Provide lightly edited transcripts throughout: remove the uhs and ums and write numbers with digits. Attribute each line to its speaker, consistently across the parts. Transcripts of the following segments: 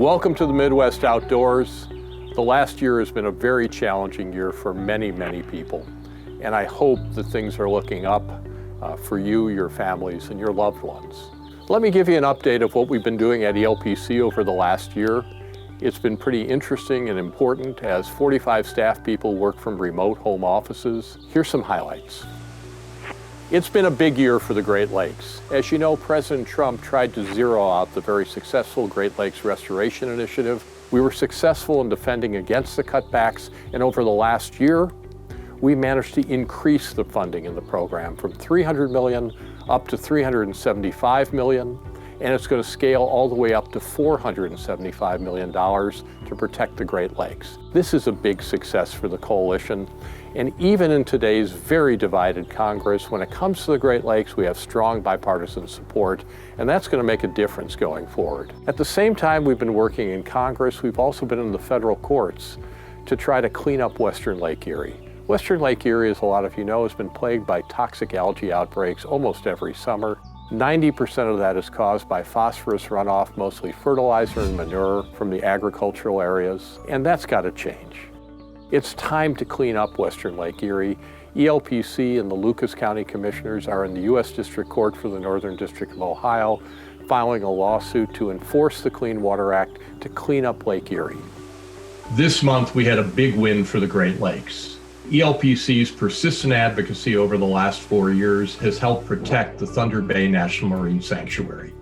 Speaker 1: Welcome to the Midwest Outdoors. The last year has been a very challenging year for many, many people. And I hope that things are looking up for you, your families, and your loved ones. Let me give you an update of what we've been doing at ELPC over the last year. It's been pretty interesting and important as 45 staff people work from remote home offices. Here's some highlights. It's been a big year for the Great Lakes. As you know, President Trump tried to zero out the very successful Great Lakes Restoration Initiative. We were successful in defending against the cutbacks, and over the last year, we managed to increase the funding in the program from $300 million up to $375 million, and it's going to scale all the way up to $475 million to protect the Great Lakes. This is a big success for the coalition, and even in today's very divided Congress, when it comes to the Great Lakes, we have strong bipartisan support, and that's going to make a difference going forward. At the same time we've been working in Congress, we've also been in the federal courts to try to clean up Western Lake Erie. Western Lake Erie, as a lot of you know, has been plagued by toxic algae outbreaks almost every summer. 90% of that is caused by phosphorus runoff, mostly fertilizer and manure from the agricultural areas, and that's got to change. It's time to clean up Western Lake Erie. ELPC and the Lucas County Commissioners are in the U.S. District Court for the Northern District of Ohio, filing a lawsuit to enforce the Clean Water Act to clean up Lake Erie.
Speaker 2: This month, we had a big win for the Great Lakes. ELPC's persistent advocacy over the last 4 years has helped protect the Thunder Bay National Marine Sanctuary.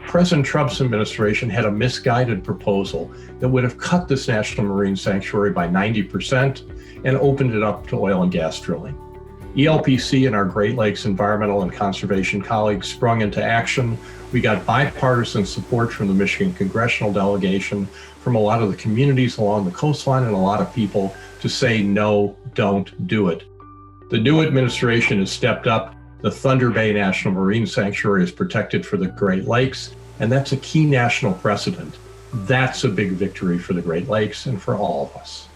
Speaker 2: President Trump's administration had a misguided proposal that would have cut this National Marine Sanctuary by 90% and opened it up to oil and gas drilling. ELPC and our Great Lakes environmental and conservation colleagues sprung into action. We got bipartisan support from the Michigan congressional delegation, from a lot of the communities along the coastline, and a lot of people to say, no, don't do it. The new administration has stepped up. The Thunder Bay National Marine Sanctuary is protected for the Great Lakes, and that's a key national precedent. That's a big victory for the Great Lakes and for all of us.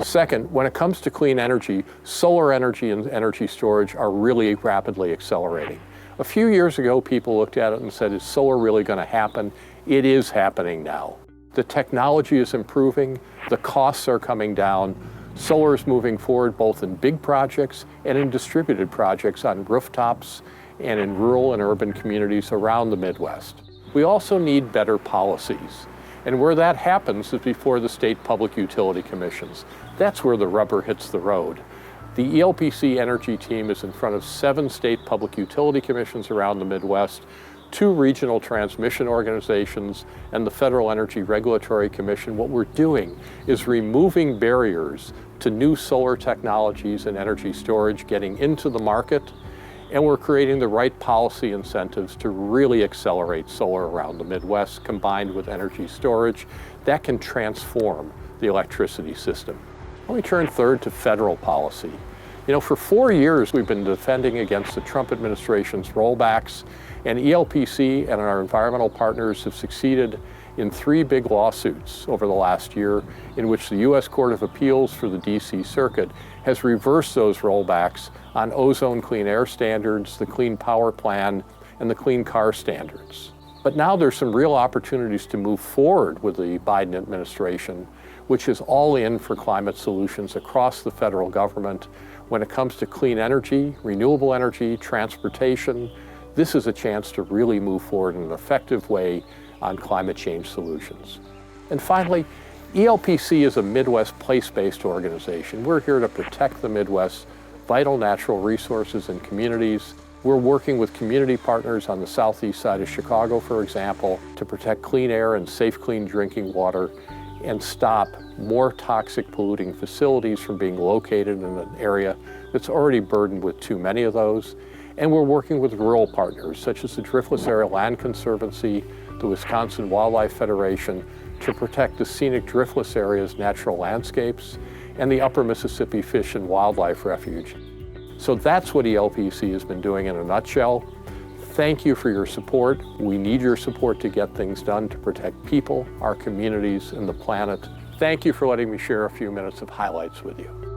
Speaker 1: Second, when it comes to clean energy, solar energy and energy storage are really rapidly accelerating. A few years ago, people looked at it and said, is solar really going to happen? It is happening now. The technology is improving, the costs are coming down. Solar is moving forward both in big projects and in distributed projects on rooftops and in rural and urban communities around the Midwest. We also need better policies. And where that happens is before the state public utility commissions. That's where the rubber hits the road. The ELPC Energy team is in front of 7 state public utility commissions around the Midwest, 2 regional transmission organizations, and the Federal Energy Regulatory Commission. What we're doing is removing barriers to new solar technologies and energy storage getting into the market, and we're creating the right policy incentives to really accelerate solar around the Midwest, combined with energy storage that can transform the electricity system. Let me turn third to federal policy. You know, for 4 years we've been defending against the Trump administration's rollbacks, and ELPC and our environmental partners have succeeded in 3 big lawsuits over the last year in which the U.S. Court of Appeals for the D.C. Circuit has reversed those rollbacks on ozone clean air standards, the Clean Power Plan, and the Clean Car standards. But now there's some real opportunities to move forward with the Biden administration, which is all in for climate solutions across the federal government. When it comes to clean energy, renewable energy, transportation, this is a chance to really move forward in an effective way on climate change solutions. And finally, ELPC is a Midwest place-based organization. We're here to protect the Midwest's vital natural resources and communities. We're working with community partners on the southeast side of Chicago, for example, to protect clean air and safe, clean drinking water and stop more toxic polluting facilities from being located in an area that's already burdened with too many of those. And we're working with rural partners such as the Driftless Area Land Conservancy, the Wisconsin Wildlife Federation, to protect the scenic driftless areas, natural landscapes, and the Upper Mississippi Fish and Wildlife Refuge. So that's what ELPC has been doing in a nutshell. Thank you for your support. We need your support to get things done to protect people, our communities, and the planet. Thank you for letting me share a few minutes of highlights with you.